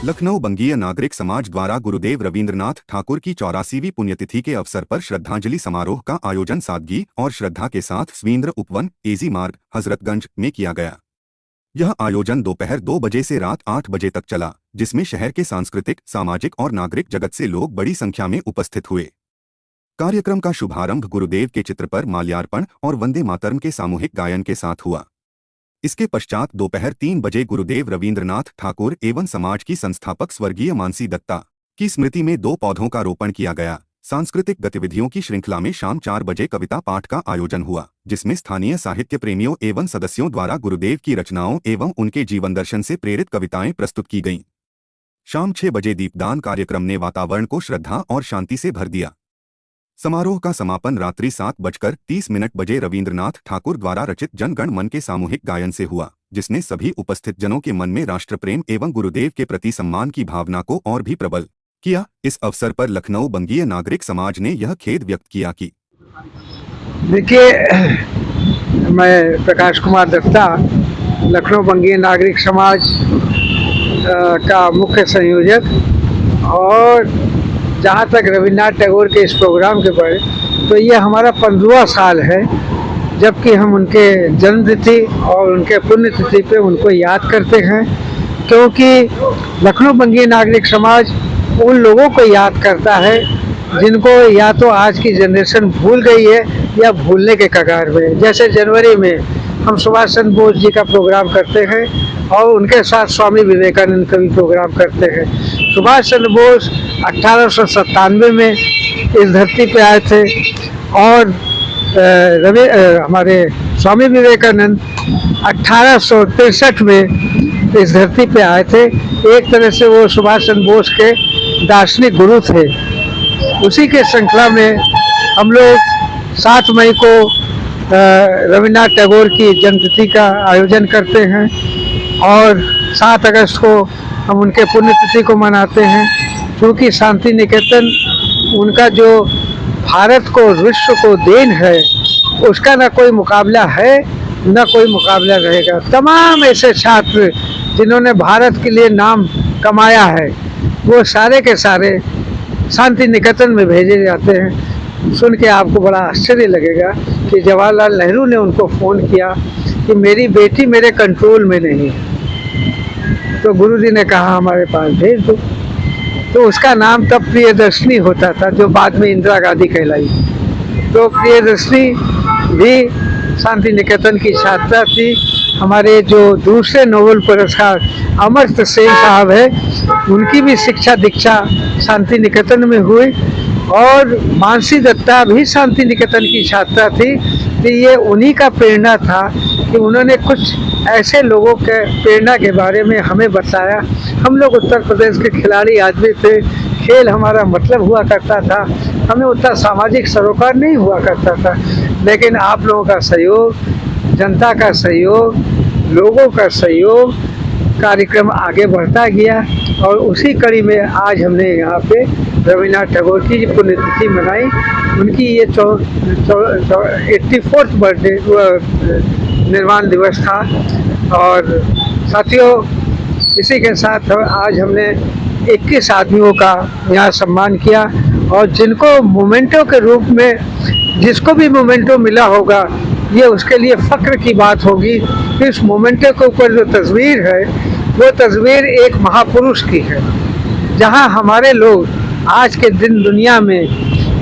लखनऊ बंगीय नागरिक समाज द्वारा गुरुदेव रवींद्रनाथ ठाकुर की 84वीं पुण्यतिथि के अवसर पर श्रद्धांजलि समारोह का आयोजन सादगी और श्रद्धा के साथ स्वींद्र उपवन एजी मार्ग हजरतगंज में किया गया। यह आयोजन दोपहर 2 बजे से रात 8 बजे तक चला, जिसमें शहर के सांस्कृतिक, सामाजिक और नागरिक जगत से लोग बड़ी संख्या में उपस्थित हुए। कार्यक्रम का शुभारंभ गुरुदेव के चित्र पर माल्यार्पण और वंदे मातरम के सामूहिक गायन के साथ हुआ। इसके पश्चात दोपहर 3 बजे गुरुदेव रवींद्रनाथ ठाकुर एवं समाज की संस्थापक स्वर्गीय मानसी दत्ता की स्मृति में 2 पौधों का रोपण किया गया। सांस्कृतिक गतिविधियों की श्रृंखला में शाम 4 बजे कविता पाठ का आयोजन हुआ, जिसमें स्थानीय साहित्य प्रेमियों एवं सदस्यों द्वारा गुरुदेव की रचनाओं एवं उनके जीवन दर्शन से प्रेरित कविताएं प्रस्तुत की गईं। शाम 6 बजे दीपदान कार्यक्रम ने वातावरण को श्रद्धा और शांति से भर दिया। समारोह का समापन रात्रि 7:30 बजे रवींद्रनाथ ठाकुर द्वारा रचित जन गण मन के सामूहिक गायन से हुआ, जिसने सभी उपस्थित जनों के मन में राष्ट्र प्रेम एवं गुरुदेव के प्रति सम्मान की भावना को और भी प्रबल किया। इस अवसर पर लखनऊ बंगीय नागरिक समाज ने यह खेद व्यक्त किया कि देखिए, मैं प्रकाश कुमार दत्ता, लखनऊ बंगीय नागरिक समाज का मुख्य संयोजक, और जहाँ तक रवींद्रनाथ टैगोर के इस प्रोग्राम के बारे, तो ये हमारा 15वां साल है जबकि हम उनके जन्मतिथि और उनके पुण्यतिथि पे उनको याद करते हैं, क्योंकि लखनऊ बंगीय नागरिक समाज उन लोगों को याद करता है जिनको या तो आज की जनरेशन भूल गई है या भूलने के कगार में। जैसे जनवरी में हम सुभाष चंद्र बोस जी का प्रोग्राम करते हैं और उनके साथ स्वामी विवेकानंद का भी प्रोग्राम करते हैं। सुभाष चंद्र बोस 1897 में इस धरती पे आए थे और हमारे स्वामी विवेकानंद 1863 में इस धरती पे आए थे। एक तरह से वो सुभाष चंद्र बोस के दार्शनिक गुरु थे। उसी के श्रृंखला में हम लोग 7 मई को रवींद्रनाथ टैगोर की जन्मतिथि का आयोजन करते हैं और 7 अगस्त को हम उनके पुण्यतिथि को मनाते हैं, क्योंकि शांति निकेतन उनका जो भारत को, विश्व को देन है, उसका ना कोई मुकाबला है ना कोई मुकाबला रहेगा। तमाम ऐसे छात्र जिन्होंने भारत के लिए नाम कमाया है, वो सारे के सारे शांति निकेतन में भेजे जाते हैं। सुन के आपको बड़ा आश्चर्य लगेगा कि जवाहरलाल नेहरू ने उनको फ़ोन किया कि मेरी बेटी मेरे कंट्रोल में नहीं है, तो गुरुजी ने कहा हमारे पास भेज दो। तो उसका नाम तब प्रियदर्शनी होता था, जो बाद में इंदिरा गांधी कहलाई। तो प्रियदर्शनी भी शांति निकेतन की छात्रा थी। हमारे जो दूसरे नोबेल पुरस्कार अमर्त्य सेन साहब है, उनकी भी शिक्षा दीक्षा शांति निकेतन में हुई, और मानसी दत्ता भी शांति निकेतन की छात्रा थी। तो ये उन्हीं का प्रेरणा था कि उन्होंने कुछ ऐसे लोगों के प्रेरणा के बारे में हमें बताया। हम लोग उत्तर प्रदेश के खिलाड़ी आदमी थे, खेल हमारा मतलब हुआ करता था, हमें उतना सामाजिक सरोकार नहीं हुआ करता था, लेकिन आप लोगों का सहयोग, जनता का सहयोग, लोगों का सहयोग, कार्यक्रम आगे बढ़ता गया और उसी कड़ी में आज हमने यहाँ पे रवींद्रनाथ टैगोर की पुण्यतिथि मनाई। उनकी ये 84th बर्थडे निर्वाण दिवस था। और साथियों, इसी के साथ आज हमने 21 आदमियों का यहाँ सम्मान किया, और जिनको मोमेंटो के रूप में, जिसको भी मोमेंटो मिला होगा, ये उसके लिए फ़ख्र की बात होगी। इस मोमेंटो के ऊपर जो तस्वीर है, वो तस्वीर एक महापुरुष की है। जहाँ हमारे लोग आज के दिन दुनिया में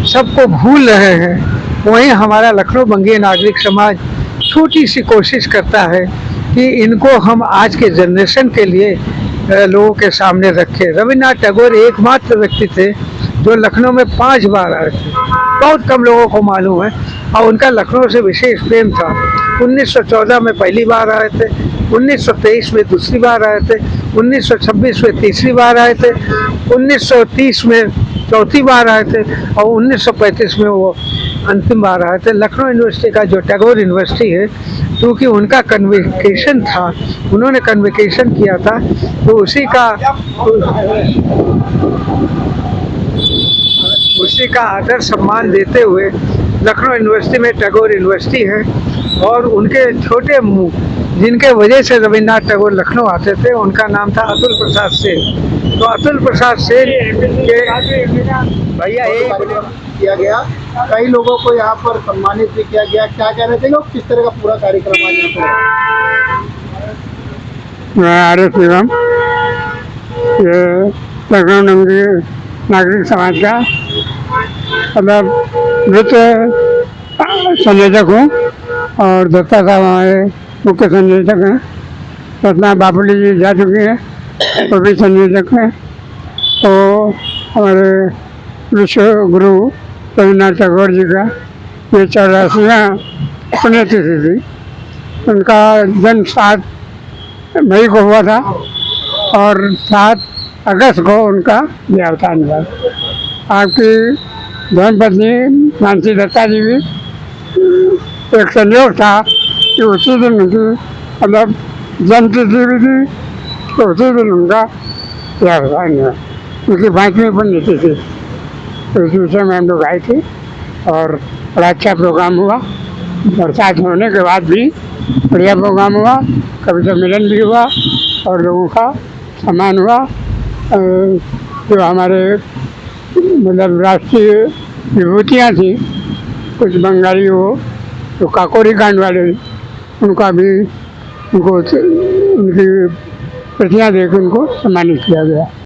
सबको भूल रहे हैं, वहीं हमारा लखनऊ बंगीय नागरिक समाज छोटी सी कोशिश करता है कि इनको हम आज के जनरेशन के लिए लोगों के सामने रखें। रवींद्रनाथ टैगोर एकमात्र व्यक्ति थे जो लखनऊ में 5 बार आए थे। बहुत कम लोगों को मालूम है, और उनका लखनऊ से विशेष प्रेम था। 1914 में पहली बार आए थे, 1923 में दूसरी बार आए थे, 1926 में तीसरी बार आए थे, 1930 में चौथी बार आए थे, और 1935 में वो अंतिम बार आए थे। लखनऊ यूनिवर्सिटी का जो टैगोर यूनिवर्सिटी है, क्योंकि उनका कन्वोकेशन था, उन्होंने कन्वोकेशन किया था, तो उसी का आदर सम्मान देते हुए लखनऊ यूनिवर्सिटी में टैगोर यूनिवर्सिटी है, और उनके छोटे जिनके वजह से रविन्द्रनाथ टैगोर लखनऊ आते थे, उनका नाम था अतुल प्रसाद सेन। तो अतुल प्रसाद सेन के भैया एक कार्यक्रम किया गया, कई लोगों को यहाँ पर सम्मानित भी किया गया। क्या कहना चाहिए और किस तरह का पूरा कार्यक्रम आज यहाँ पर? मैं आर एस निगम, ये लखनऊ नगरीय नागरिक समाज का मतलब नृत्य संयोजक हूँ और दत्ता साहब हमारे मुख्य संयोजक हैं। रत्ना बापुली जी जा चुकी हैं, वो भी संयोजक हैं। तो हमारे विश्व गुरु रविन्द्रनाथ टैगोर जी का ये 84वां पुण्यतिथि थी। उनका जन्म 7 मई को हुआ था और 7 अगस्त को उनका देहावसान हुआ। आपकी धर्मपत्नी मानसी दत्ता जी भी एक संयोग था कि उसी दिन उनकी मतलब जन्मतिथि भी थी, तो उसी दिन उनका देहावसान हुआ। उनकी 5वीं पुण्यतिथि, तो उस विषय में हम लोग आए थे और बड़ा अच्छा प्रोग्राम हुआ। बरसात होने के बाद भी बढ़िया प्रोग्राम हुआ, कविता मिलन भी हुआ और लोगों का सम्मान हुआ। जो हमारे मतलब राष्ट्रीय विभूतियाँ थी, कुछ बंगाली हो तो काकोरी कांड वाले, उनका भी उनको उनकी प्रतियाँ देकर उनको सम्मानित किया गया।